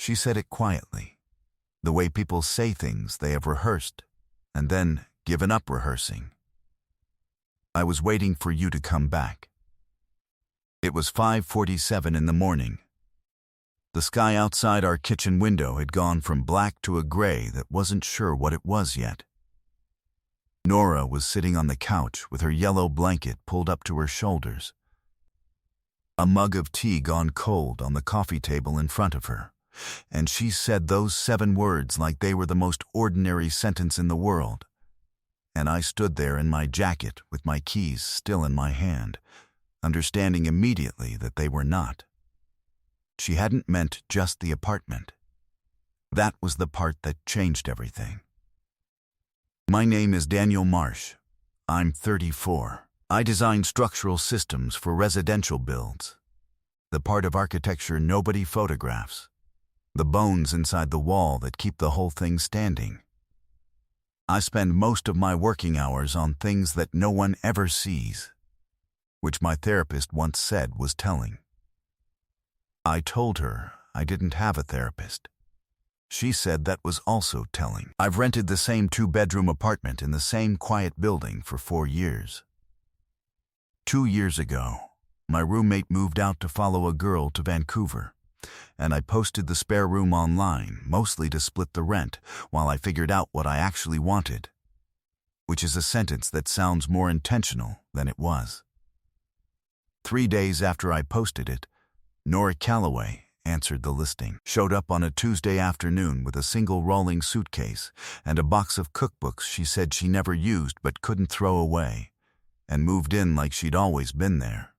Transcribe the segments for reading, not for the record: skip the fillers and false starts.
She said it quietly, the way people say things they have rehearsed and then given up rehearsing. I was waiting for you to come back. It was 5:47 in the morning. The sky outside our kitchen window had gone from black to a gray that wasn't sure what it was yet. Nora was sitting on the couch with her yellow blanket pulled up to her shoulders. A mug of tea gone cold on the coffee table in front of her, and she said those 7 words like they were the most ordinary sentence in the world. And I stood there in my jacket with my keys still in my hand, understanding immediately that they were not. She hadn't meant just the apartment. That was the part that changed everything. My name is Daniel Marsh. I'm 34. I design structural systems for residential builds. The part of architecture nobody photographs. The bones inside the wall that keep the whole thing standing. I spend most of my working hours on things that no one ever sees, which my therapist once said was telling. I told her I didn't have a therapist. She said that was also telling. I've rented the same 2-bedroom apartment in the same quiet building for 4 years. 2 years ago, my roommate moved out to follow a girl to Vancouver, and I posted the spare room online, mostly to split the rent while I figured out what I actually wanted, which is a sentence that sounds more intentional than it was. 3 days after I posted it, Nora Calloway answered the listing, showed up on a Tuesday afternoon with a single rolling suitcase and a box of cookbooks she said she never used but couldn't throw away, and moved in like she'd always been there.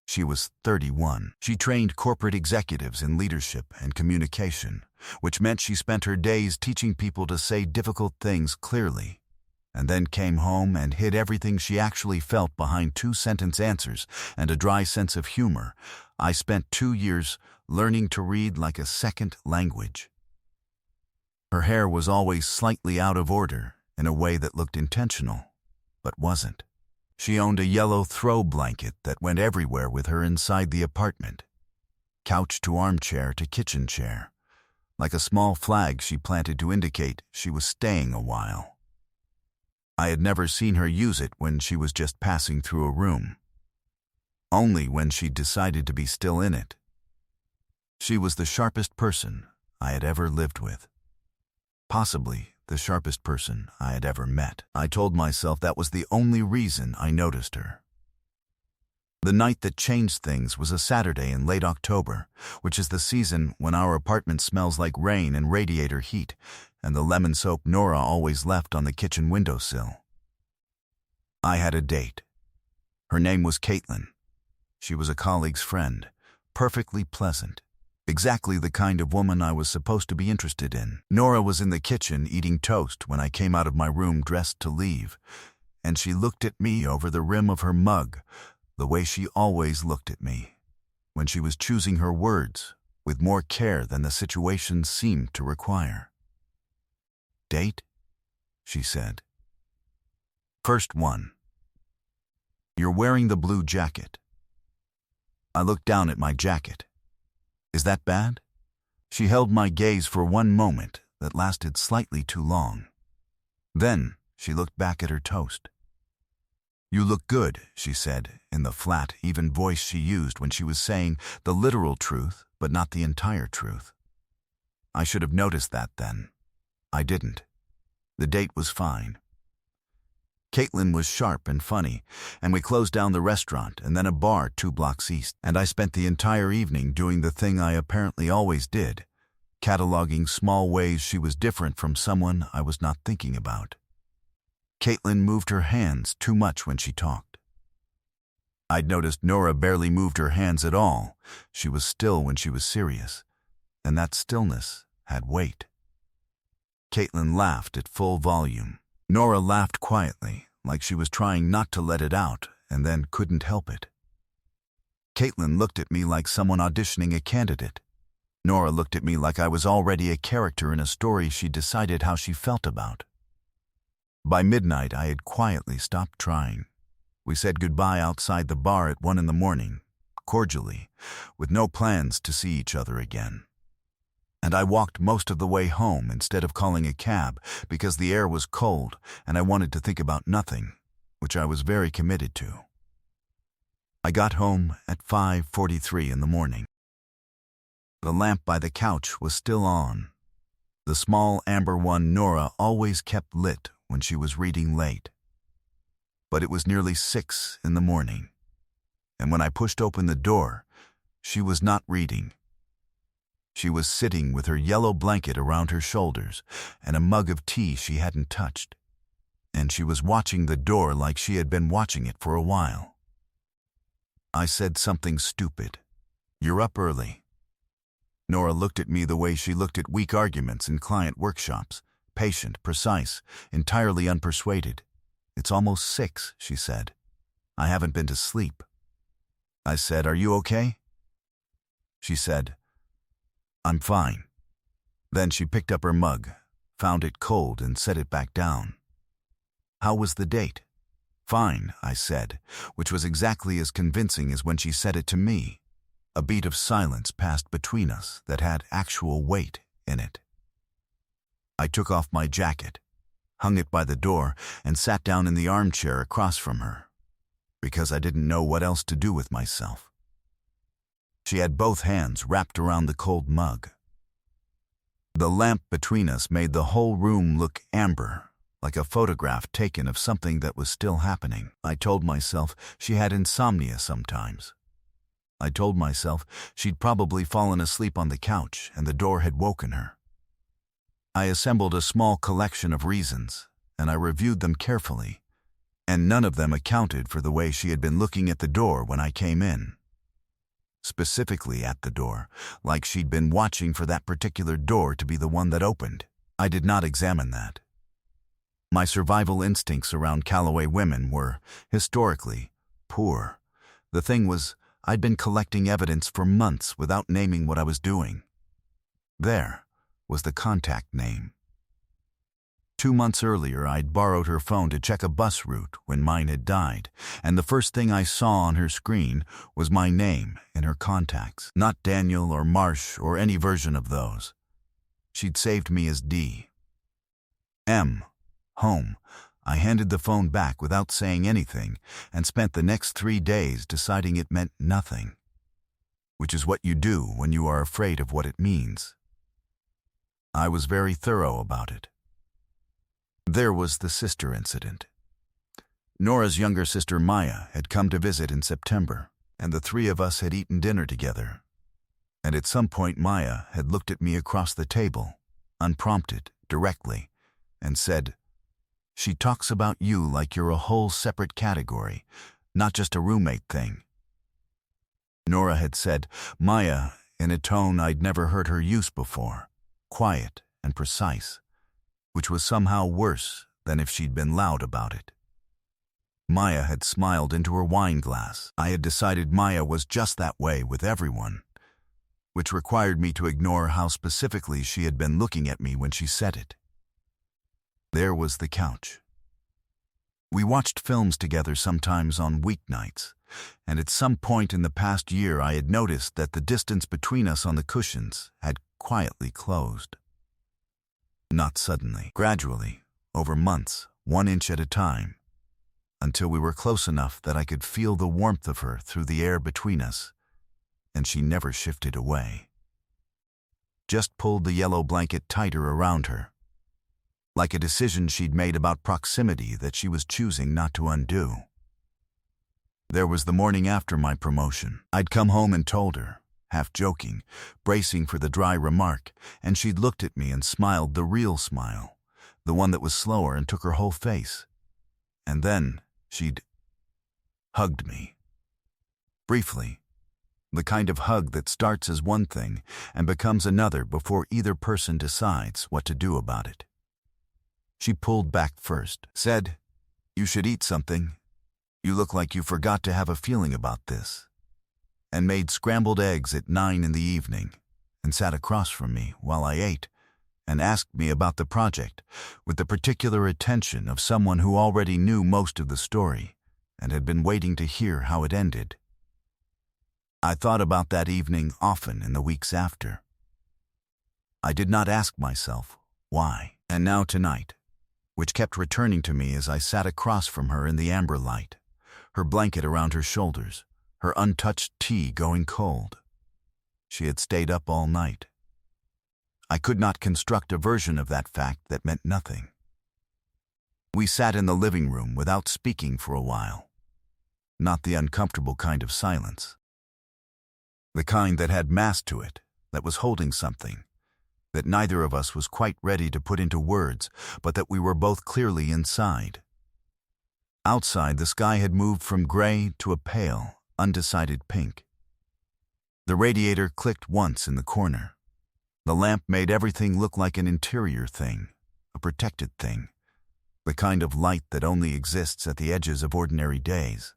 She was 31. She trained corporate executives in leadership and communication, which meant she spent her days teaching people to say difficult things clearly, and then came home and hid everything she actually felt behind 2-sentence answers and a dry sense of humor. I spent 2 years learning to read like a second language. Her hair was always slightly out of order in a way that looked intentional, but wasn't. She owned a yellow throw blanket that went everywhere with her inside the apartment, couch to armchair to kitchen chair, like a small flag she planted to indicate she was staying a while. I had never seen her use it when she was just passing through a room, only when she decided to be still in it. She was the sharpest person I had ever lived with, possibly the sharpest person I had ever met. I told myself that was the only reason I noticed her. The night that changed things was a Saturday in late October, which is the season when our apartment smells like rain and radiator heat, and the lemon soap Nora always left on the kitchen windowsill. I had a date. Her name was Caitlin. She was a colleague's friend, perfectly pleasant. Exactly the kind of woman I was supposed to be interested in. Nora was in the kitchen eating toast when I came out of my room dressed to leave, and she looked at me over the rim of her mug, the way she always looked at me, when she was choosing her words with more care than the situation seemed to require. "Date?" she said. "First one. You're wearing the blue jacket." I looked down at my jacket. "Is that bad?" She held my gaze for one moment that lasted slightly too long. Then she looked back at her toast. "You look good," she said, in the flat, even voice she used when she was saying the literal truth, but not the entire truth. I should have noticed that then. I didn't. The date was fine. Caitlin was sharp and funny, and we closed down the restaurant and then a bar 2 blocks east, and I spent the entire evening doing the thing I apparently always did, cataloging small ways she was different from someone I was not thinking about. Caitlin moved her hands too much when she talked. I'd noticed Nora barely moved her hands at all. She was still when she was serious, and that stillness had weight. Caitlin laughed at full volume. Nora laughed quietly, like she was trying not to let it out, and then couldn't help it. Caitlin looked at me like someone auditioning a candidate. Nora looked at me like I was already a character in a story she decided how she felt about. By midnight, I had quietly stopped trying. We said goodbye outside the bar at 1 in the morning, cordially, with no plans to see each other again. and I walked most of the way home instead of calling a cab because the air was cold and I wanted to think about nothing, which I was very committed to. I got home at 5:43 in the morning. The lamp by the couch was still on. The small amber one Nora always kept lit when she was reading late. But it was nearly 6 in the morning, and when I pushed open the door, she was not reading. She was sitting with her yellow blanket around her shoulders and a mug of tea she hadn't touched, and she was watching the door like she had been watching it for a while. I said something stupid. "You're up early." Nora looked at me the way she looked at weak arguments in client workshops, patient, precise, entirely unpersuaded. "It's almost 6, she said. "I haven't been to sleep." I said, "Are you okay?" She said, "I'm fine." Then she picked up her mug, found it cold, and set it back down. "How was the date?" "Fine," I said, which was exactly as convincing as when she said it to me. A beat of silence passed between us that had actual weight in it. I took off my jacket, hung it by the door, and sat down in the armchair across from her, because I didn't know what else to do with myself. She had both hands wrapped around the cold mug. The lamp between us made the whole room look amber, like a photograph taken of something that was still happening. I told myself she had insomnia sometimes. I told myself she'd probably fallen asleep on the couch and the door had woken her. I assembled a small collection of reasons, and I reviewed them carefully, and none of them accounted for the way she had been looking at the door when I came in. Specifically at the door, like she'd been watching for that particular door to be the one that opened. I did not examine that. My survival instincts around Calloway women were, historically, poor. The thing was, I'd been collecting evidence for months without naming what I was doing. There was the contact name. 2 months earlier, I'd borrowed her phone to check a bus route when mine had died, and the first thing I saw on her screen was my name in her contacts. Not Daniel or Marsh or any version of those. She'd saved me as D. M. Home. I handed the phone back without saying anything and spent the next 3 days deciding it meant nothing, which is what you do when you are afraid of what it means. I was very thorough about it. There was the sister incident. Nora's younger sister Maya had come to visit in September, and the 3 of us had eaten dinner together. And at some point Maya had looked at me across the table, unprompted, directly, and said, "She talks about you like you're a whole separate category, not just a roommate thing." Nora had said Maya in a tone I'd never heard her use before, quiet and precise, which was somehow worse than if she'd been loud about it. Maya had smiled into her wine glass. I had decided Maya was just that way with everyone, which required me to ignore how specifically she had been looking at me when she said it. There was the couch. We watched films together sometimes on weeknights, and at some point in the past year I had noticed that the distance between us on the cushions had quietly closed. Not suddenly, gradually, over months, 1 inch at a time, until we were close enough that I could feel the warmth of her through the air between us, and she never shifted away. Just pulled the yellow blanket tighter around her, like a decision she'd made about proximity that she was choosing not to undo. There was the morning after my promotion. I'd come home and told her, half joking, bracing for the dry remark, and she'd looked at me and smiled the real smile, the one that was slower and took her whole face. And then she'd hugged me. Briefly, the kind of hug that starts as one thing and becomes another before either person decides what to do about it. She pulled back first, said, "You should eat something. You look like you forgot to have a feeling about this," and made scrambled eggs at 9 in the evening, and sat across from me while I ate, and asked me about the project with the particular attention of someone who already knew most of the story and had been waiting to hear how it ended. I thought about that evening often in the weeks after. I did not ask myself why. And now tonight, which kept returning to me as I sat across from her in the amber light, her blanket around her shoulders, her untouched tea going cold. She had stayed up all night. I could not construct a version of that fact that meant nothing. We sat in the living room without speaking for a while. Not the uncomfortable kind of silence. The kind that had mass to it, that was holding something, that neither of us was quite ready to put into words, but that we were both clearly inside. Outside, the sky had moved from gray to a pale, undecided pink. The radiator clicked once in the corner. The lamp made everything look like an interior thing, a protected thing, the kind of light that only exists at the edges of ordinary days.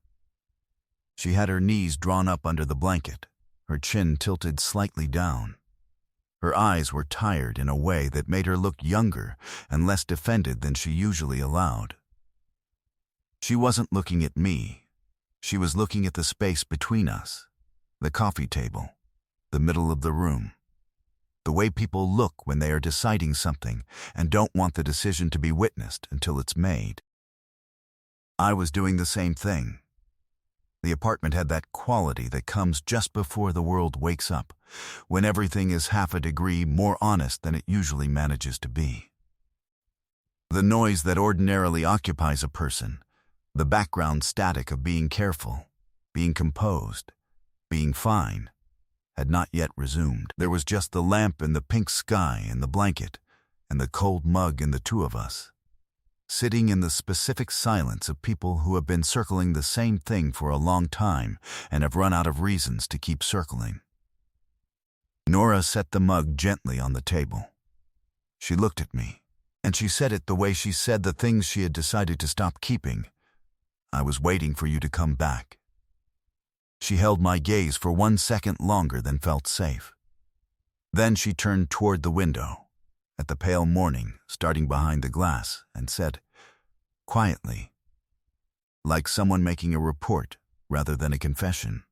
She had her knees drawn up under the blanket, her chin tilted slightly down. Her eyes were tired in a way that made her look younger and less defended than she usually allowed. She wasn't looking at me. She was looking at the space between us, the coffee table, the middle of the room. The way people look when they are deciding something and don't want the decision to be witnessed until it's made. I was doing the same thing. The apartment had that quality that comes just before the world wakes up, when everything is half a degree more honest than it usually manages to be. The noise that ordinarily occupies a person, the background static of being careful, being composed, being fine, had not yet resumed. There was just the lamp and the pink sky and the blanket and the cold mug and the two of us, sitting in the specific silence of people who have been circling the same thing for a long time and have run out of reasons to keep circling. Nora set the mug gently on the table. She looked at me, and she said it the way she said the things she had decided to stop keeping. I was waiting for you to come back. She held my gaze for 1 second longer than felt safe. Then she turned toward the window, at the pale morning starting behind the glass, and said, quietly, like someone making a report rather than a confession,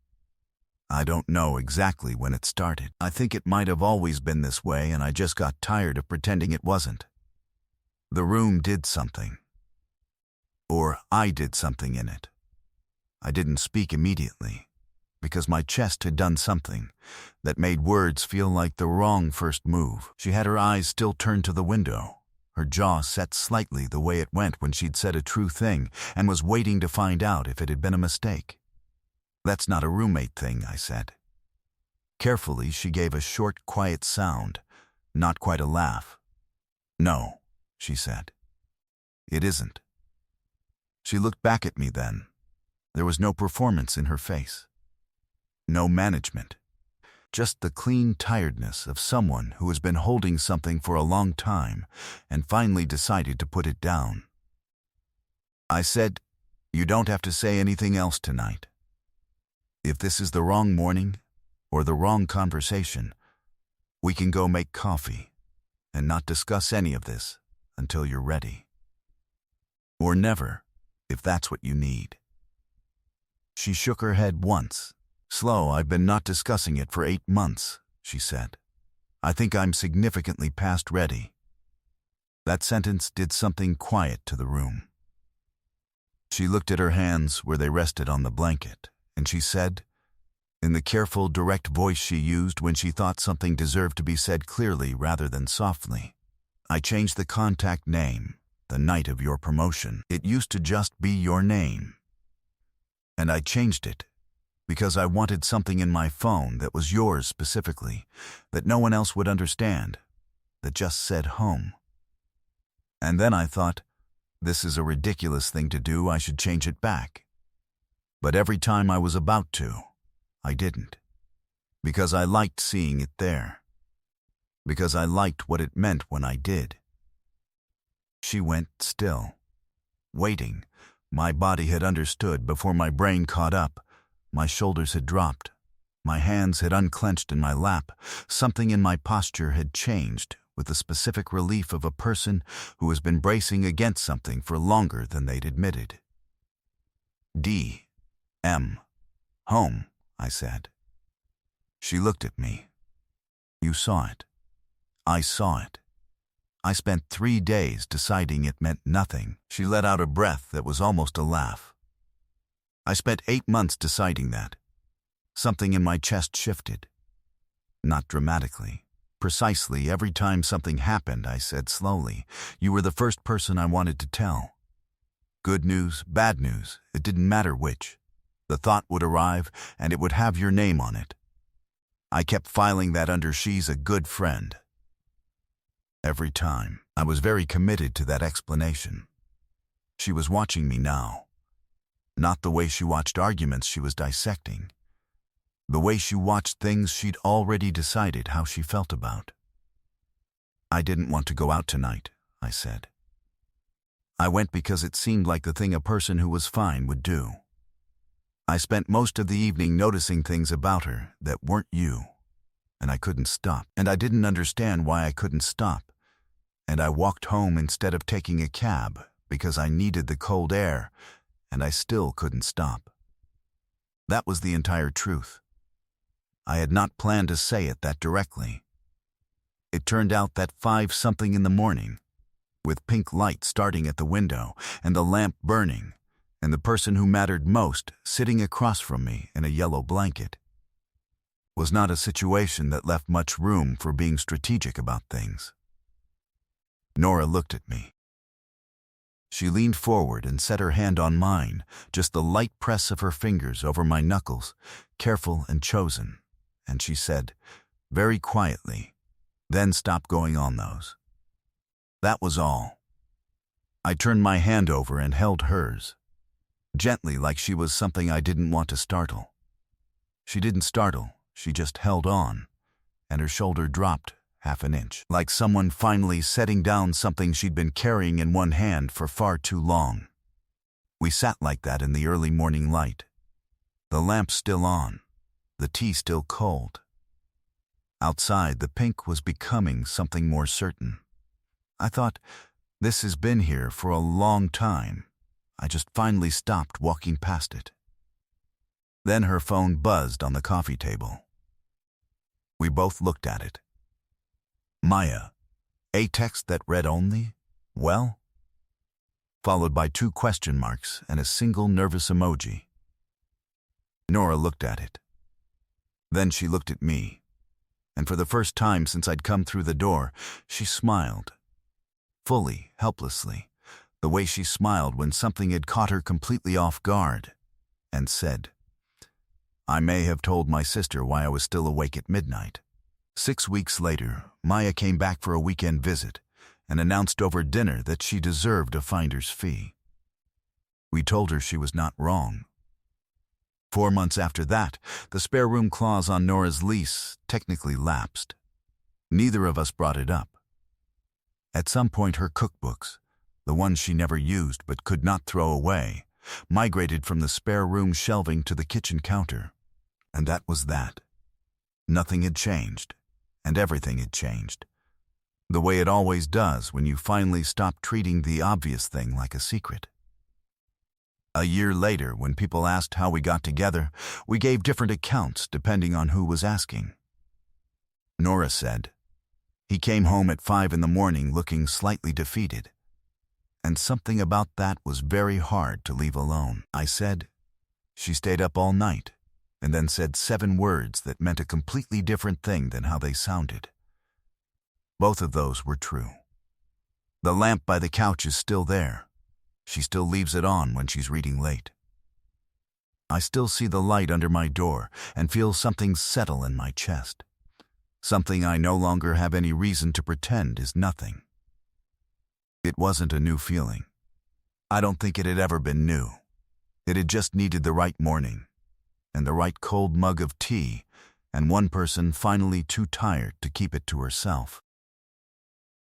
I don't know exactly when it started. I think it might have always been this way, and I just got tired of pretending it wasn't. The room did something. Or I did something in it. I didn't speak immediately, because my chest had done something that made words feel like the wrong first move. She had her eyes still turned to the window, her jaw set slightly the way it went when she'd said a true thing and was waiting to find out if it had been a mistake. That's not a roommate thing, I said. Carefully, she gave a short, quiet sound, not quite a laugh. No, she said. It isn't. She looked back at me then. There was no performance in her face. No management. Just the clean tiredness of someone who has been holding something for a long time and finally decided to put it down. I said, you don't have to say anything else tonight. If this is the wrong morning or the wrong conversation, we can go make coffee and not discuss any of this until you're ready. Or never, if that's what you need. She shook her head once. Slow, I've been not discussing it for 8 months, she said. I think I'm significantly past ready. That sentence did something quiet to the room. She looked at her hands where they rested on the blanket, and she said, in the careful, direct voice she used when she thought something deserved to be said clearly rather than softly, I changed the contact name the night of your promotion. It used to just be your name. And I changed it because I wanted something in my phone that was yours specifically, that no one else would understand, that just said home. And then I thought, this is a ridiculous thing to do, I should change it back. But every time I was about to, I didn't. Because I liked seeing it there. Because I liked what it meant when I did. She went still, waiting. My body had understood before my brain caught up. My shoulders had dropped. My hands had unclenched in my lap. Something in my posture had changed with the specific relief of a person who has been bracing against something for longer than they'd admitted. D.M. Home, I said. She looked at me. You saw it. I saw it. I spent 3 days deciding it meant nothing. She let out a breath that was almost a laugh. I spent 8 months deciding that. Something in my chest shifted. Not dramatically. Precisely every time something happened, I said slowly, "You were the first person I wanted to tell." Good news, bad news, it didn't matter which. The thought would arrive, and it would have your name on it. I kept filing that under "She's a good friend." Every time, I was very committed to that explanation. She was watching me now. Not the way she watched arguments she was dissecting. The way she watched things she'd already decided how she felt about. "I didn't want to go out tonight," I said. "I went because it seemed like the thing a person who was fine would do. I spent most of the evening noticing things about her that weren't you, and I couldn't stop. And I didn't understand why I couldn't stop. And I walked home instead of taking a cab because I needed the cold air, and I still couldn't stop." That was the entire truth. I had not planned to say it that directly. It turned out that 5-something in the morning, with pink light starting at the window and the lamp burning, and the person who mattered most sitting across from me in a yellow blanket, was not a situation that left much room for being strategic about things. Nora looked at me. She leaned forward and set her hand on mine, just the light press of her fingers over my knuckles, careful and chosen, and she said, very quietly, "Then stop going on those." That was all. I turned my hand over and held hers, gently, like she was something I didn't want to startle. She didn't startle, she just held on, and her shoulder dropped 1/2 inch, like someone finally setting down something she'd been carrying in one hand for far too long. We sat like that in the early morning light, the lamp still on, the tea still cold. Outside, the pink was becoming something more certain. I thought, this has been here for a long time. I just finally stopped walking past it. Then her phone buzzed on the coffee table. We both looked at it. Maya, a text that read only, "Well?" followed by 2 question marks and a single nervous emoji. Nora looked at it. Then she looked at me, and for the first time since I'd come through the door, she smiled. Fully, helplessly, the way she smiled when something had caught her completely off guard, and said, "I may have told my sister why I was still awake at midnight." 6 weeks later, Maya came back for a weekend visit and announced over dinner that she deserved a finder's fee. We told her she was not wrong. 4 months after that, the spare room clause on Nora's lease technically lapsed. Neither of us brought it up. At some point, her cookbooks, the ones she never used but could not throw away, migrated from the spare room shelving to the kitchen counter. And that was that. Nothing had changed, and everything had changed. The way it always does when you finally stop treating the obvious thing like a secret. A year later, when people asked how we got together, we gave different accounts depending on who was asking. Nora said, "He came home at 5 in the morning looking slightly defeated, and something about that was very hard to leave alone." I said, "She stayed up all night, and then said 7 words that meant a completely different thing than how they sounded." Both of those were true. The lamp by the couch is still there. She still leaves it on when she's reading late. I still see the light under my door and feel something settle in my chest. Something I no longer have any reason to pretend is nothing. It wasn't a new feeling. I don't think it had ever been new. It had just needed the right morning, and the right cold mug of tea, and one person finally too tired to keep it to herself.